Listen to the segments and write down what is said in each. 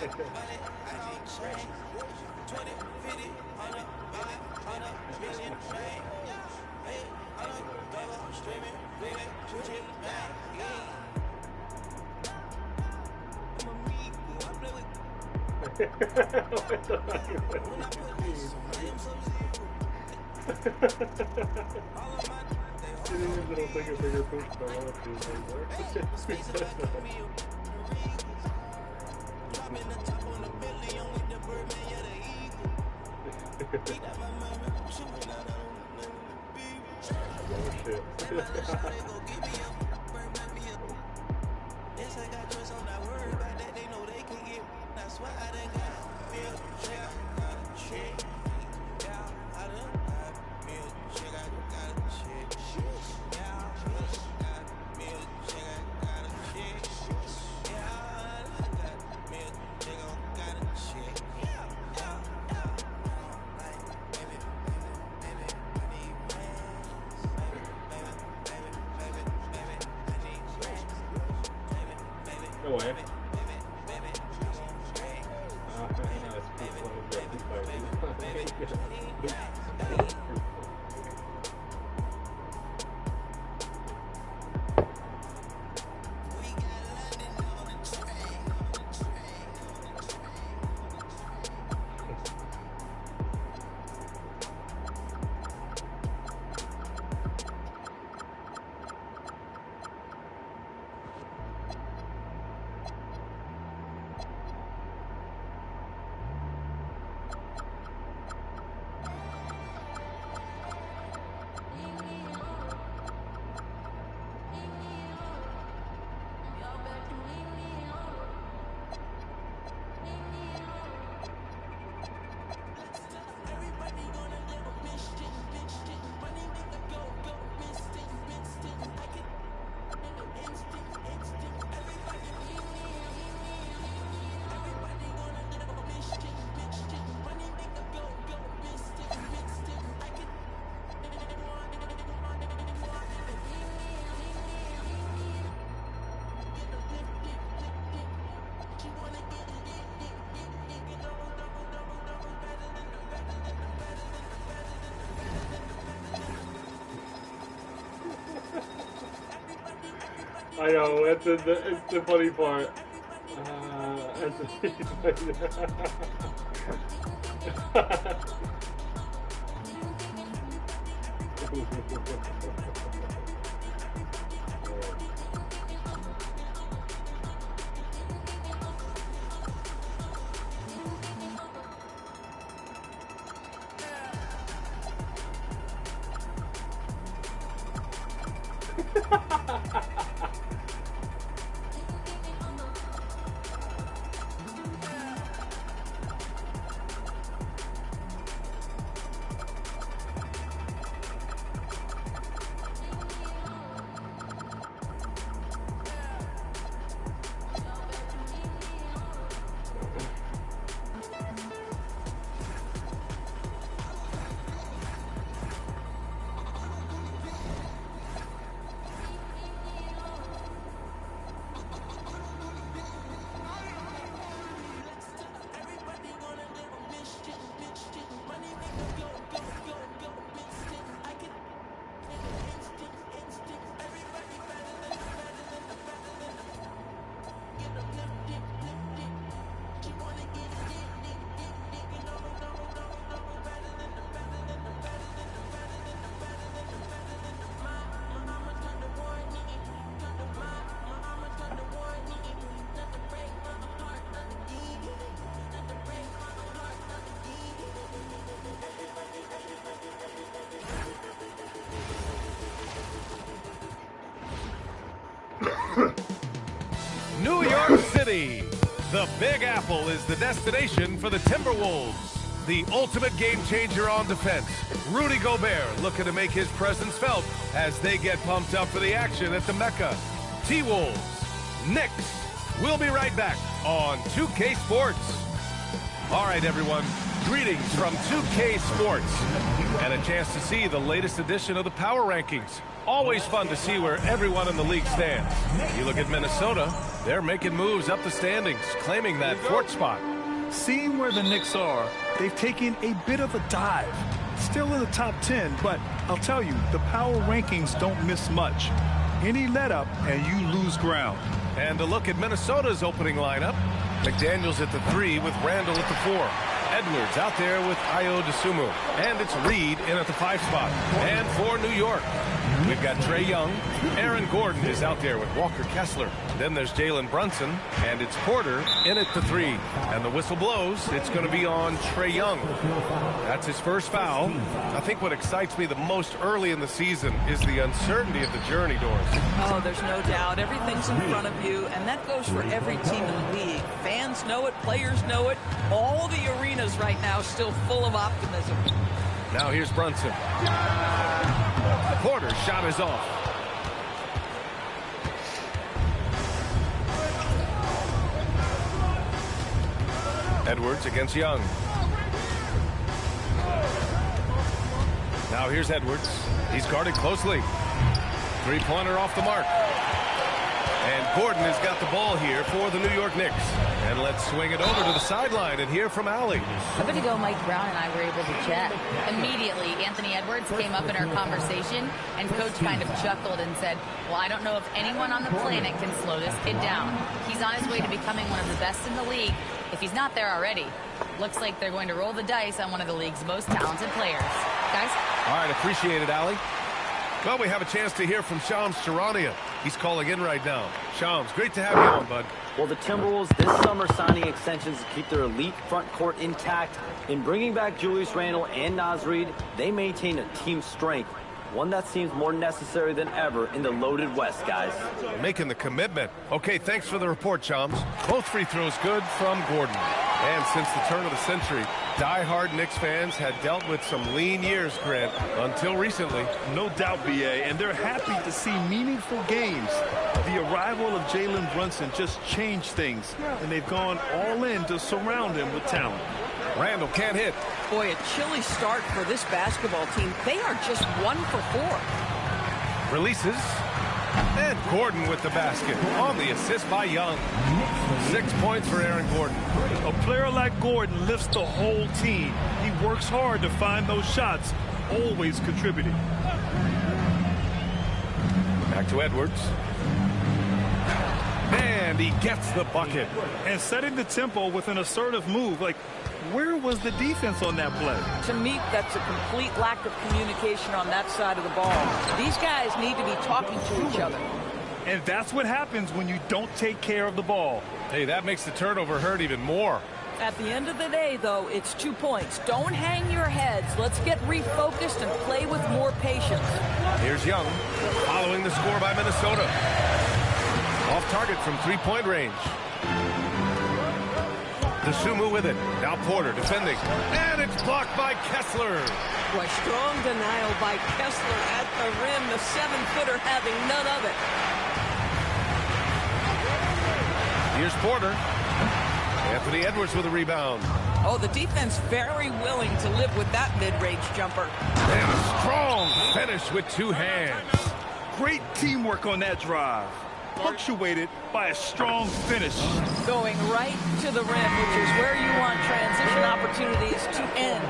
Little take a bigger push by one of these anymore. No way. I know, it's the funny part. New York City. The Big Apple is the destination for the Timberwolves. The ultimate game changer on defense. Rudy Gobert looking to make his presence felt as they get pumped up for the action at the Mecca. T-Wolves, Knicks. We'll be right back on 2K Sports. All right, everyone. Greetings from 2K Sports, and a chance to see the latest edition of the Power Rankings. Always fun to see where everyone in the league stands. You look at Minnesota, they're making moves up the standings, claiming that fourth spot. Seeing where the Knicks are, they've taken a bit of a dive. Still in the top 10, but I'll tell you, the Power Rankings don't miss much. Any let up and you lose ground. And a look at Minnesota's opening lineup. McDaniels at the 3 with Randall at the 4. Edwards out there with Ayo Dosunmu. And it's Reed in at the 5 spot. And for New York, we've got Trae Young. Aaron Gordon is out there with Walker Kessler. Then there's Jalen Brunson. And it's Porter in at the 3. And the whistle blows. It's going to be on Trae Young. That's his first foul. I think what excites me the most early in the season is the uncertainty of the journey, Doris. Oh, there's no doubt. Everything's in front of you, and that goes for every team in the league. Fans know it. Players know it. All the arenas right now still full of optimism. Now here's Brunson. Porter's shot is off. Edwards against Young. Now here's Edwards. He's guarded closely. Three-pointer off the mark. And Gordon has got the ball here for the New York Knicks. And let's swing it over to the sideline and hear from Allie. A bit ago, Mike Brown and I were able to chat. Immediately, Anthony Edwards came up in our conversation, and Coach kind of chuckled and said, well, I don't know if anyone on the planet can slow this kid down. He's on his way to becoming one of the best in the league, if he's not there already. Looks like they're going to roll the dice on one of the league's most talented players. Guys? All right, appreciate it, Allie. Well, we have a chance to hear from Shams Charania. He's calling in right now. Shams, great to have you on, bud. Well, the Timberwolves this summer signing extensions to keep their elite front court intact. In bringing back Julius Randle and Naz Reid, they maintain a team strength, one that seems more necessary than ever in the loaded West, guys. Making the commitment. Okay, thanks for the report, Shams. Both free throws good from Gordon. And since the turn of the century, die-hard Knicks fans had dealt with some lean years, Grant, until recently. No doubt, BA, and they're happy to see meaningful games. The arrival of Jalen Brunson just changed things, and they've gone all in to surround him with talent. Randall can't hit. Boy, a chilly start for this basketball team. They are just 1 for 4. Releases. And Gordon with the basket on the assist by Young. 6 points for Aaron Gordon. A player like Gordon lifts the whole team. He works hard to find those shots, always contributing. Back to Edwards. And he gets the bucket. And setting the tempo with an assertive move. Like, where was the defense on that play? To me, that's a complete lack of communication on that side of the ball. These guys need to be talking to each other. And that's what happens when you don't take care of the ball. Hey, that makes the turnover hurt even more. At the end of the day, though, it's 2 points. Don't hang your heads. Let's get refocused and play with more patience. Here's Young, following the score by Minnesota. Off target from three-point range. Dosunmu with it. Now Porter defending. And it's blocked by Kessler. Boy, strong denial by Kessler at the rim. The 7-footer having none of it. Here's Porter. Anthony Edwards with a rebound. Oh, the defense very willing to live with that mid-range jumper. And a strong finish with 2 hands. Great teamwork on that drive. Punctuated by a strong finish. Going right to the rim, which is where you want transition opportunities to end.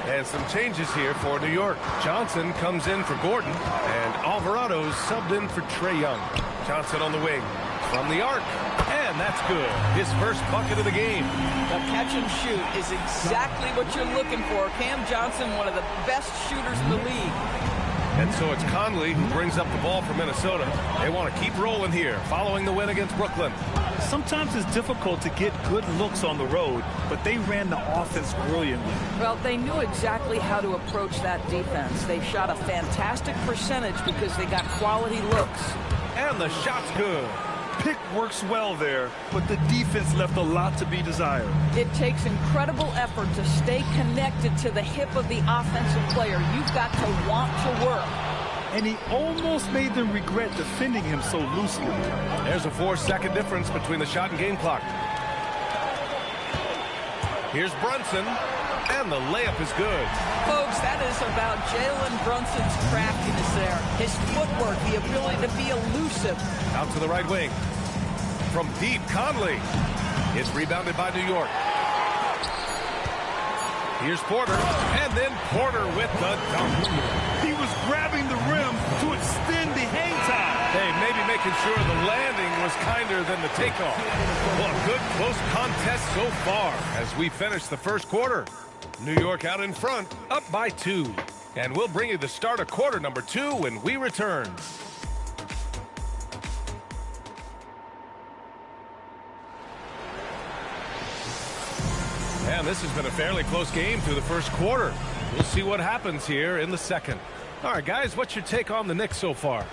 And some changes here for New York. Johnson comes in for Gordon, and Alvarado's subbed in for Trae Young. Johnson on the wing from the arc, and that's good. His first bucket of the game. The catch and shoot is exactly what you're looking for. Cam Johnson, one of the best shooters in the league. And so it's Conley who brings up the ball for Minnesota. They want to keep rolling here, following the win against Brooklyn. Sometimes it's difficult to get good looks on the road, but they ran the offense brilliantly. Well, they knew exactly how to approach that defense. They shot a fantastic percentage because they got quality looks. And the shot's good. Pick works well there, but the defense left a lot to be desired. It takes incredible effort to stay connected to the hip of the offensive player. You've got to want to work. And he almost made them regret defending him so loosely. There's a 4-second difference between the shot and game clock. Here's Brunson. And the layup is good. Folks, that is about Jalen Brunson's craftiness there. His footwork, the ability to be elusive. Out to the right wing. From deep, Conley. It's rebounded by New York. Here's Porter, and then Porter with the dunk. He was grabbing the rim to extend the hang time. Hey, maybe making sure the landing was kinder than the takeoff. Well, a good close contest so far as we finish the first quarter. New York out in front, up by 2. And we'll bring you the start of quarter number 2 when we return. And this has been a fairly close game through the first quarter. We'll see what happens here in the second. All right, guys, what's your take on the Knicks so far?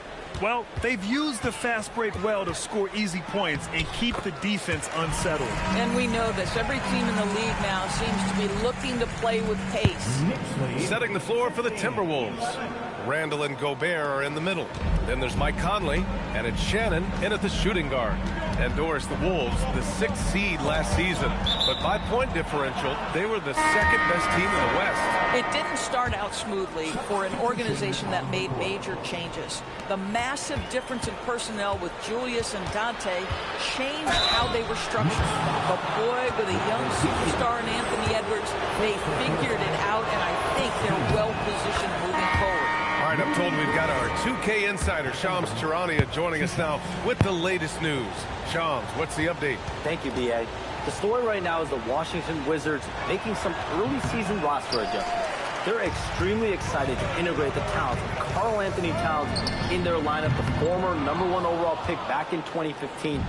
Well, they've used the fast break well to score easy points and keep the defense unsettled. And we know this. Every team in the league now seems to be looking to play with pace. Setting the floor for the Timberwolves. Randall and Gobert are in the middle. Then there's Mike Conley, and it's Shannon in at the shooting guard. And Doris, the Wolves, the 6th seed last season. But by point differential, they were the second best team in the West. It didn't start out smoothly for an organization that made major changes. The massive difference in personnel with Julius and Dante changed how they were structured. But boy, with a young superstar in Anthony Edwards, they figured it out, and I think they're well positioned moving forward. All right, I'm told we've got our 2K insider, Shams Charania, joining us now with the latest news. Shams, what's the update? Thank you, B.A. The story right now is the Washington Wizards making some early season roster adjustments. They're extremely excited to integrate the talents of Karl Anthony Towns in their lineup, the former #1 overall pick back in 2015.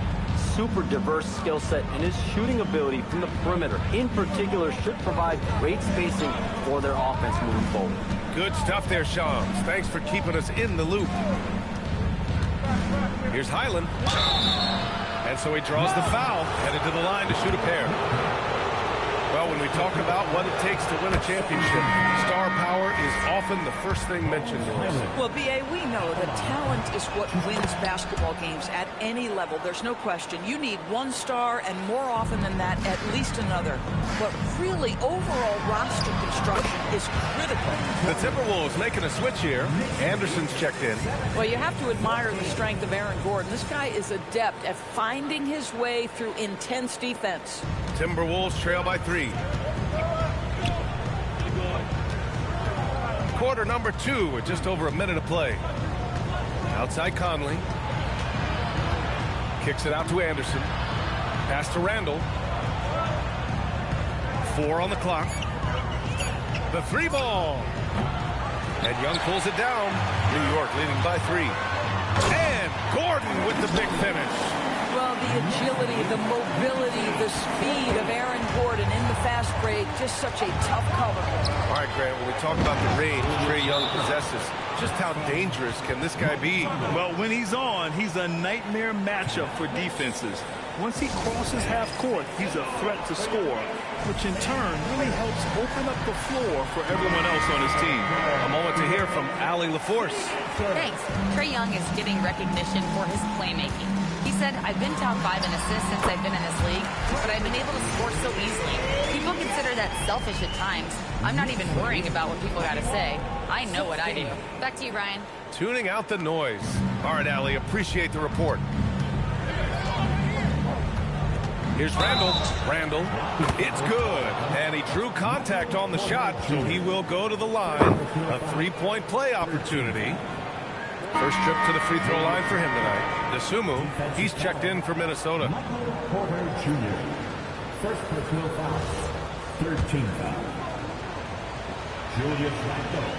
Super diverse skill set, and his shooting ability from the perimeter in particular should provide great spacing for their offense moving forward. Good stuff there, Shams. Thanks for keeping us in the loop. Here's Highland. And so he draws the foul, headed to the line to shoot a pair. Well, when we talk about what it takes to win a championship, star power is often the first thing mentioned. Well, B.A., we know that talent is what wins basketball games at any level. There's no question. You need one star, and more often than that, at least another. But really, overall roster construction is critical. The Timberwolves making a switch here. Anderson's checked in. Well, you have to admire the strength of Aaron Gordon. This guy is adept at finding his way through intense defense. Timberwolves trail by 3. Quarter number 2 with just over a minute of play. Outside Conley. Kicks it out to Anderson. Pass to Randall. 4 on the clock. The 3 ball. And Young pulls it down. New York leading by 3. And Gordon with the big finish. Well, the agility, the mobility, the speed of Aaron Gordon in the fast break, just such a tough cover. All right, Grant, when we talk about the range Trae Young possesses, just how dangerous can this guy be? Well, when he's on, he's a nightmare matchup for defenses. Once he crosses half court, he's a threat to score, which in turn really helps open up the floor for everyone else on his team. A moment to hear from Allie LaForce. Thanks. Trae Young is getting recognition for his playmaking. He said, I've been top 5 in assists since I've been in this league, but I've been able to score so easily. People consider that selfish at times. I'm not even worrying about what people got to say. I know what I do. Back to you, Ryan. Tuning out the noise. All right, Allie, appreciate the report. Here's Randall. Randall, it's good. And he drew contact on the shot, so he will go to the line. A 3-point play opportunity. First trip to the free throw line for him tonight. DeSumo, he's checked in for Minnesota. Porter Jr. First personal foul. 13 foul. Julius Randle.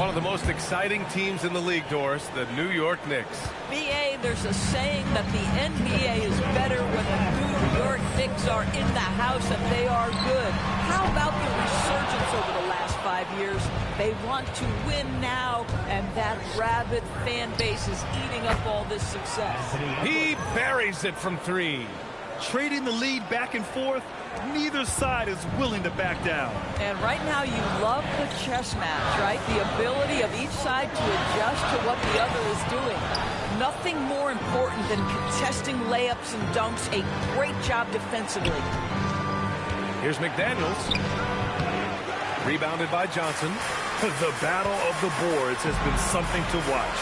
One of the most exciting teams in the league, Doris, the New York Knicks. B.A., there's a saying that the NBA is better when the New York Knicks are in the house and they are good. How about the resurgence over the last 5 years? They want to win now, and that rabid fan base is eating up all this success. He buries it from 3. Trading the lead back and forth, neither side is willing to back down. And right now you love the chess match, right? The ability of each side to adjust to what the other is doing. Nothing more important than contesting layups and dunks. A great job defensively. Here's McDaniels. Rebounded by Johnson. The battle of the boards has been something to watch.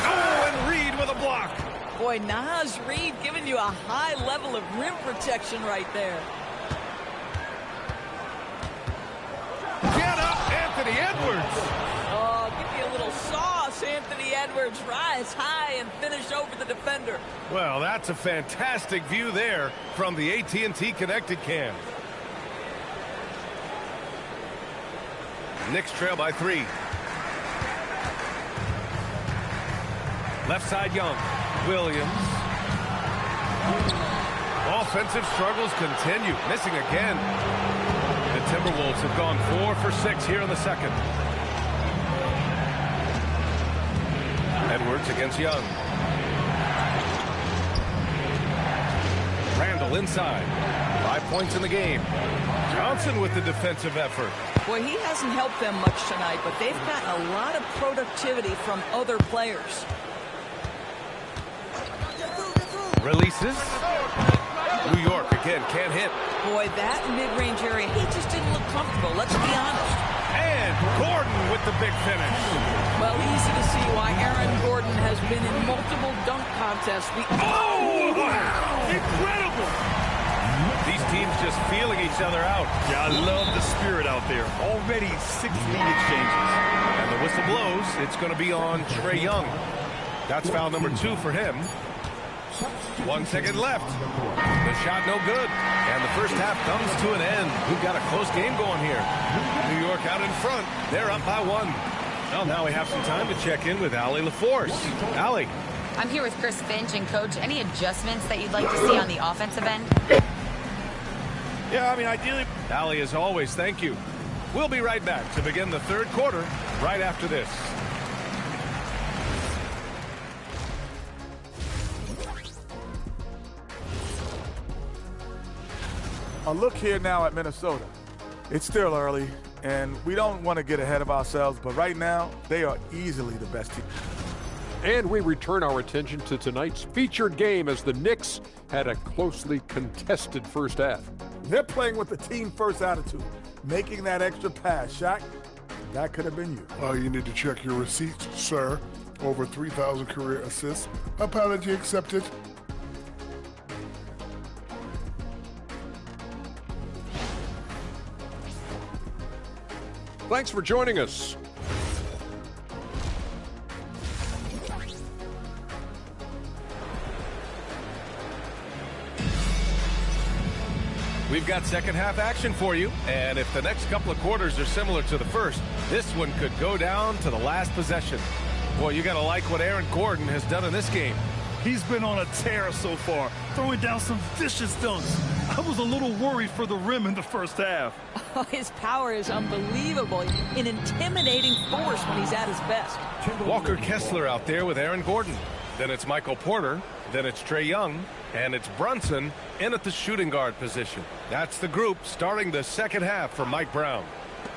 Oh, and Reed with a block. Boy, Naz Reid giving you a high level of rim protection right there. Get up, Anthony Edwards. Oh, give me a little sauce, Anthony Edwards. Rise high and finish over the defender. Well, that's a fantastic view there from the AT&T Connected Cam. Knicks trail by 3. Left side, Young. Williams. Offensive struggles continue. Missing again. The Timberwolves have gone 4 for 6 here in the second. Edwards against Young. Randall inside. 5 points in the game. Johnson with the defensive effort. Boy, he hasn't helped them much tonight, but they've gotten a lot of productivity from other players. Releases. New York again can't hit. Boy, that mid-range area, he just didn't look comfortable, let's be honest. And Gordon with the big finish. Well, easy to see why Aaron Gordon has been in multiple dunk contests. Oh, wow! Incredible! These teams just feeling each other out. Yeah, I love the spirit out there. Already 6 lead exchanges. And the whistle blows. It's going to be on Trae Young. That's foul number 2 for him. 1 second left. The shot no good. And the first half comes to an end. We've got a close game going here. New York out in front. They're up by 1. Well, now we have some time to check in with Allie LaForce. Allie. I'm here with Chris Finch. And, Coach, any adjustments that you'd like to see on the offensive end? Yeah, I mean, ideally... Allie, as always, thank you. We'll be right back to begin the third quarter right after this. A look here now at Minnesota. It's still early, and we don't want to get ahead of ourselves, but right now, they are easily the best team. And we return our attention to tonight's featured game as the Knicks had a closely contested first half. They're playing with a team-first attitude, making that extra pass. Shaq, that could have been you. You need to check your receipts, sir. Over 3,000 career assists. Apology accepted. Thanks for joining us. We've got second half action for you, and if the next couple of quarters are similar to the first, this one could go down to the last possession. Boy, you gotta like what Aaron Gordon has done in this game. He's been on a tear so far, throwing down some vicious dunks. I was a little worried for the rim in the first half. Oh, his power is unbelievable. An intimidating force when he's at his best. Walker Kessler out there with Aaron Gordon. Then it's Michael Porter. Then it's Trae Young. And it's Brunson in at the shooting guard position. That's the group starting the second half for Mike Brown.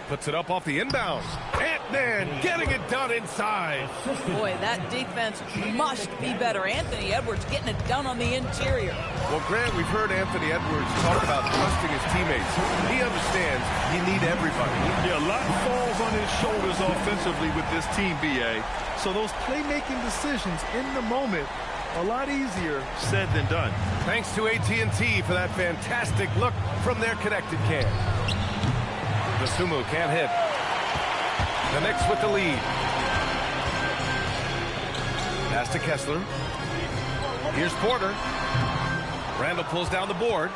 Puts it up off the inbound. Ant-Man getting it done inside. Boy, that defense must be better. Anthony Edwards getting it done on the interior. Well, Grant, we've heard Anthony Edwards talk about trusting his teammates. He understands you need everybody. Yeah, a lot falls on his shoulders offensively with this team, BA. So those playmaking decisions in the moment, a lot easier said than done. Thanks to AT&T for that fantastic look from their connected cam. Sumu can't hit. The Knicks with the lead. Pass to Kessler. Here's Porter. Randall pulls down the board.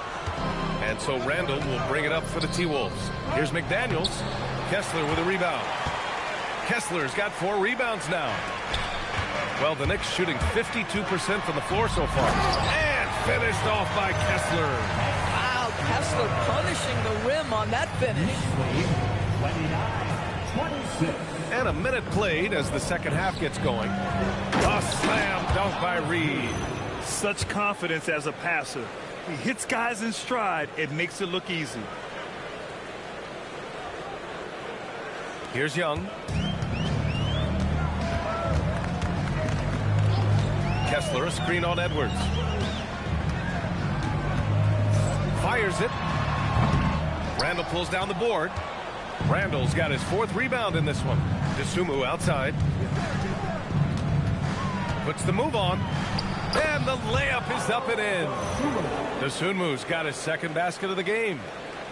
And so Randall will bring it up for the T-Wolves. Here's McDaniels. Kessler with a rebound. Kessler's got 4 rebounds now. Well, the Knicks shooting 52% from the floor so far. And finished off by Kessler. Kessler punishing the rim on that finish. And a minute played as the second half gets going. A slam dunk by Reed. Such confidence as a passer. He hits guys in stride. It makes it look easy. Here's Young. Kessler, a screen on Edwards. Fires it. Randle pulls down the board. Randle's got his 4th rebound in this one. Dosunmu outside. Puts the move on. And the layup is up and in. Dosunmu's got his 2nd basket of the game.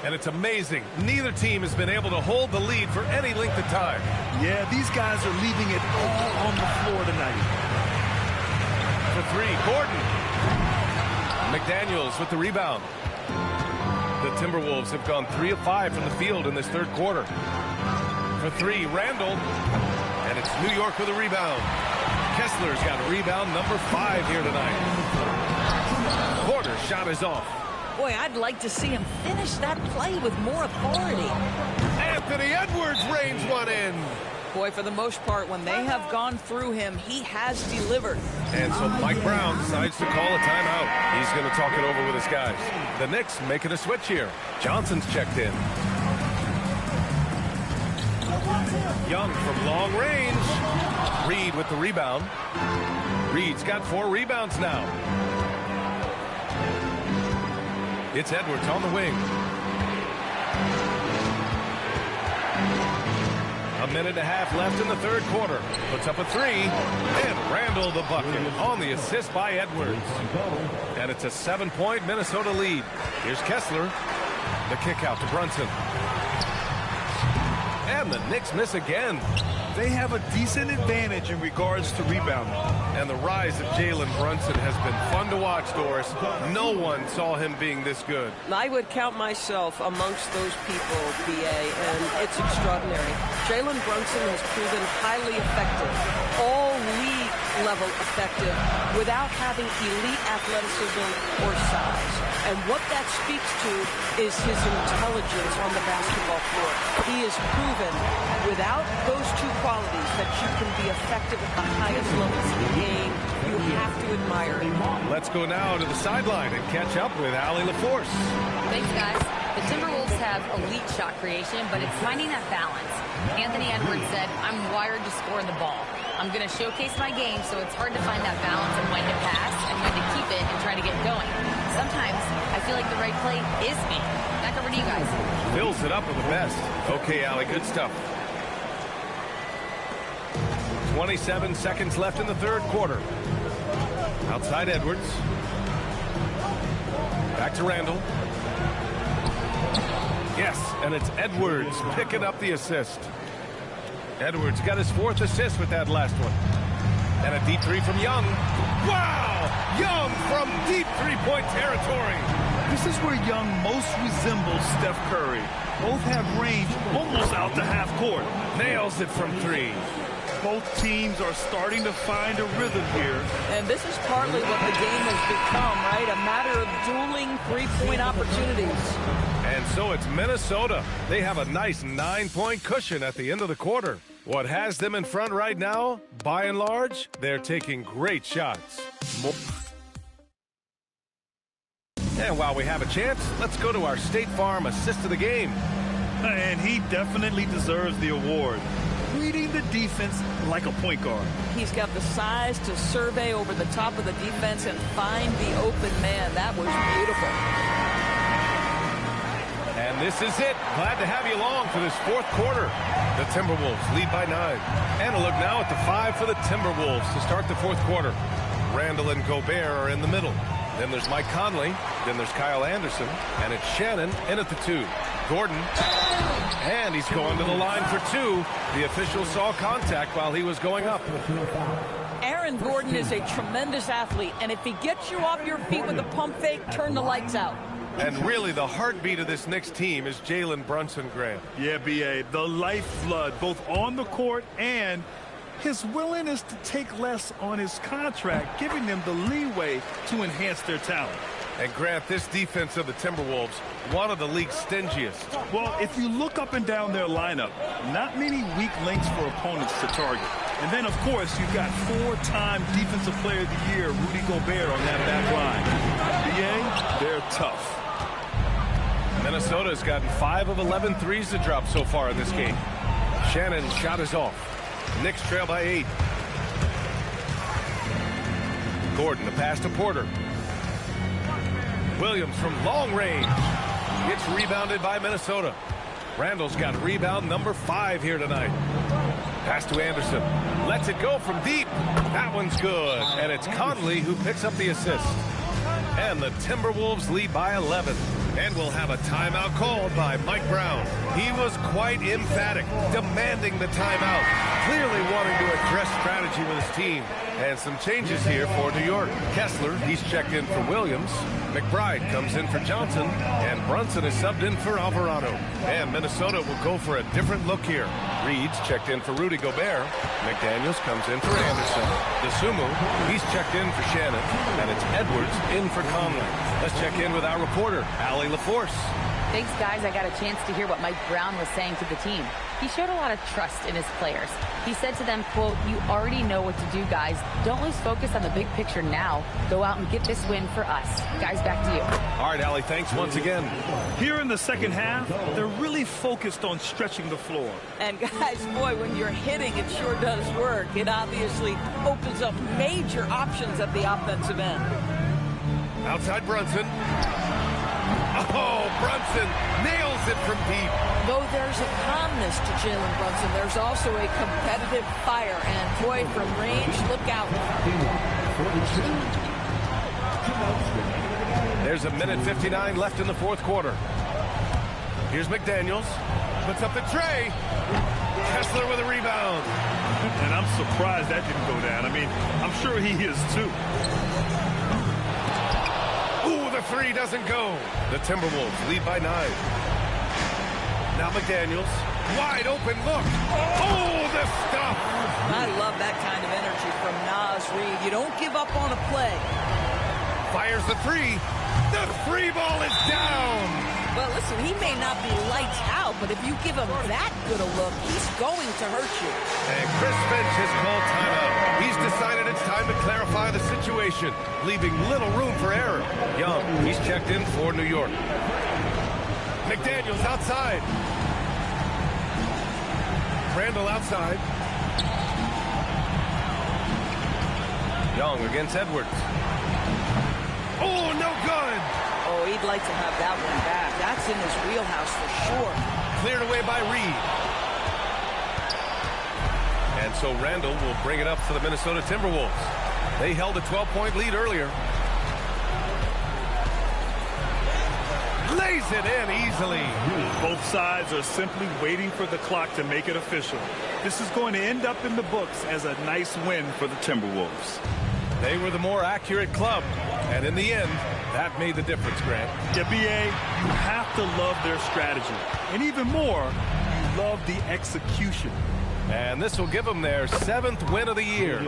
And it's amazing. Neither team has been able to hold the lead for any length of time. Yeah, these guys are leaving it all on the floor tonight. For 3, Gordon. McDaniels with the rebound. The Timberwolves have gone 3 of 5 from the field in this 3rd quarter. For 3, Randle. And it's New York with a rebound. Kessler's got rebound number 5 here tonight. Porter's shot is off. Boy, I'd like to see him finish that play with more authority. Anthony Edwards reins one in. Boy, for the most part, when they have gone through him, he has delivered. And so Mike Brown decides to call a timeout. He's going to talk it over with his guys. The Knicks making a switch here. Johnson's checked in. Young from long range. Reed with the rebound. Reed's got 4 rebounds now. It's Edwards on the wing. A minute and a half left in the 3rd quarter. Puts up a 3. And Randle the bucket on the assist by Edwards. And it's a 7-point Minnesota lead. Here's Kessler. The kick out to Brunson. And the Knicks miss again. They have a decent advantage in regards to rebounding. And the rise of Jalen Brunson has been fun to watch, Doris. No one saw him being this good. I would count myself amongst those people, BA, and it's extraordinary. Jalen Brunson has proven highly effective, all league level effective, without having elite athleticism or size. And what that speaks to is his intelligence on the basketball floor. He has proven without those 2 qualities that you can be effective at the highest levels of the game. You have to admire it. Let's go now to the sideline and catch up with Allie LaForce. Thanks, guys. The Timberwolves have elite shot creation, but it's finding that balance. Anthony Edwards said, I'm wired to score the ball. I'm going to showcase my game, so it's hard to find that balance of when to pass and when to keep it and try to get going. Sometimes I feel like the right play is me. Back over to you guys. Fills it up with the best. Okay, Allie, good stuff. 27 seconds left in the 3rd quarter. Outside Edwards. Back to Randle. Yes, and it's Edwards picking up the assist. Edwards got his 4th assist with that last one. And a deep 3 from Young. Wow! Young from deep 3-point territory. This is where Young most resembles Steph Curry. Both have range almost out to half court. Nails it from 3. Both teams are starting to find a rhythm here. And this is partly what the game has become, right? A matter of dueling 3-point opportunities. And so it's Minnesota. They have a nice 9-point cushion at the end of the quarter. What has them in front right now, by and large, they're taking great shots. And while we have a chance, let's go to our State Farm assist of the game. And he definitely deserves the award. Reading the defense like a point guard. He's got the size to survey over the top of the defense and find the open man. That was beautiful. And this is it. Glad to have you along for this 4th quarter. The Timberwolves lead by 9. And a look now at the 5 for the Timberwolves to start the 4th quarter. Randle and Gobert are in the middle. Then there's Mike Conley. Then there's Kyle Anderson. And it's Shannon in at the 2. Gordon. And he's going to the line for 2. The official saw contact while he was going up. Aaron Gordon is a tremendous athlete. And if he gets you off your feet with a pump fake, turn the lights out. And really, the heartbeat of this Knicks team is Jalen Brunson, Grant. Yeah, B.A., the lifeblood, both on the court and his willingness to take less on his contract, giving them the leeway to enhance their talent. And Grant, this defense of the Timberwolves, one of the league's stingiest. Well, if you look up and down their lineup, not many weak links for opponents to target. And then, of course, you've got 4-time Defensive Player of the Year, Rudy Gobert, on that back line. B.A., they're tough. Minnesota's gotten 5 of 11 threes to drop so far in this game. Shannon's shot is off. Knicks trail by 8. Gordon, the pass to Porter. Williams from long range. It's rebounded by Minnesota. Randall's got rebound number 5 here tonight. Pass to Anderson. Lets it go from deep. That one's good. And it's Conley who picks up the assist. And the Timberwolves lead by 11. And we'll have a timeout called by Mike Brown. He was quite emphatic, demanding the timeout, clearly wanting to address strategy with his team. And some changes here for New York. Kessler, he's checked in for Williams. McBride comes in for Johnson. And Brunson is subbed in for Alvarado. And Minnesota will go for a different look here. Reed's checked in for Rudy Gobert. McDaniels comes in for Anderson. DeSumo, he's checked in for Shannon. And it's Edwards in for Conley. Let's check in with our reporter, Allie LaForce. Thanks, guys. I got a chance to hear what Mike Brown was saying to the team. He showed a lot of trust in his players. He said to them, quote, "You already know what to do, guys. Don't lose focus on the big picture now. Go out and get this win for us." Guys, back to you. All right, Allie, thanks once again. Here in the second half, they're really focused on stretching the floor. And guys, boy, when you're hitting, it sure does work. It obviously opens up major options at the offensive end. Outside Brunson. Oh, Brunson nails it from deep. Though there's a calmness to Jalen Brunson, there's also a competitive fire. And boy, from range, look out. There's a minute 59 left in the fourth quarter. Here's McDaniels. Puts up the tray. Kessler with a rebound. And I'm surprised that didn't go down. I mean, I'm sure he is too. Ooh, the 3 doesn't go. The Timberwolves lead by 9. Now McDaniels. Wide open look. Oh, the stuff. I love that kind of energy from Naz Reid. You don't give up on a play. Fires the 3. The 3 ball is down. Well, listen, he may not be lights out, but if you give him that good a look, he's going to hurt you. And Chris Finch has called timeout. He's decided it's time to clarify the situation, leaving little room for error. Young, he's checked in for New York. McDaniels outside. Randall outside. Young against Edwards. Oh, no good. Oh, he'd like to have that one back. That's in his wheelhouse for sure. Cleared away by Reed. And so Randall will bring it up for the Minnesota Timberwolves. They held a 12-point lead earlier. Lays it in easily. Both sides are simply waiting for the clock to make it official. This is going to end up in the books as a nice win for the Timberwolves. They were the more accurate club, and in the end, that made the difference, Grant. Yeah, B.A., you have to love their strategy. And even more, you love the execution. And this will give them their 7th win of the year.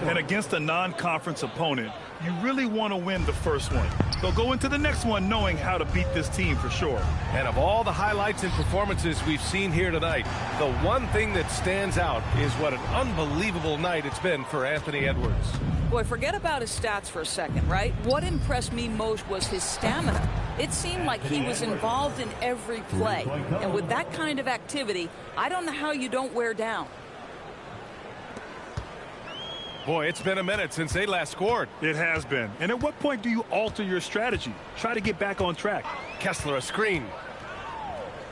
And against a non-conference opponent, you really want to win the first one. They'll go into the next one knowing how to beat this team for sure. And of all the highlights and performances we've seen here tonight, the one thing that stands out is what an unbelievable night it's been for Anthony Edwards. Boy, forget about his stats for a second, right? What impressed me most was his stamina. It seemed like he was involved in every play. And with that kind of activity, I don't know how you don't wear down. Boy, it's been a minute since they last scored. It has been. And at what point do you alter your strategy? Try to get back on track. Kessler a screen.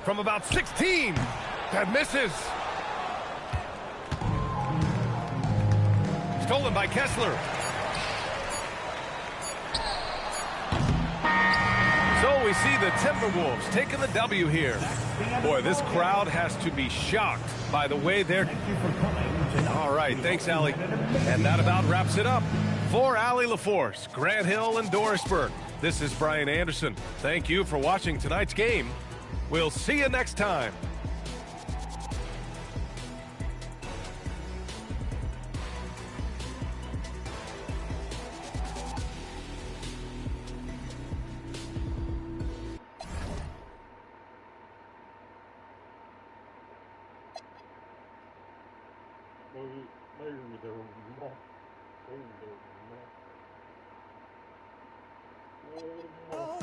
From about 16. That misses. Stolen by Kessler. So we see the Timberwolves taking the W here. Boy, this crowd has to be shocked by the way they're... All right, thanks, Allie. And that about wraps it up. For Allie LaForce, Grant Hill, and Doris Burke, this is Brian Anderson. Thank you for watching tonight's game. We'll see you next time. Oh,